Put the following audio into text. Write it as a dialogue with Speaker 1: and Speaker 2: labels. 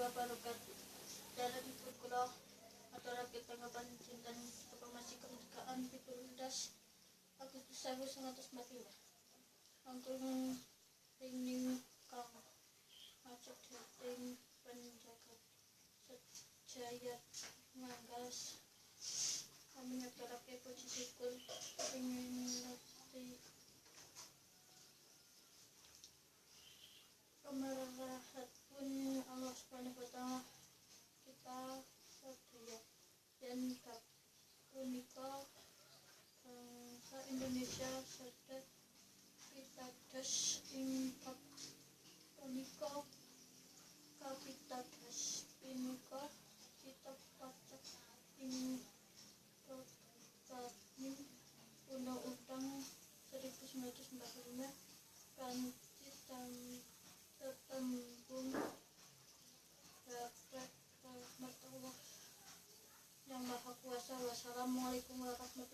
Speaker 1: wabarakatuh. Dalam ikut kula aturaken tanggapan cinten proklamasi kemerdekaan 17 Agustus 1945. Angkung ring kang macet dating penjaga sejaya manggas kami ngaturaken puji syukur ing pemerahatipun Allah Subhanahu wa taala kita sedaya yen punika bangsa Indonesia sedaya pitados ing bab punika kapitados punika kita pacak ing bab undang-undang 1945 kanthi tetembung rahmat Allah yang maha kuasa. Wassalamualaikum warahmatullahi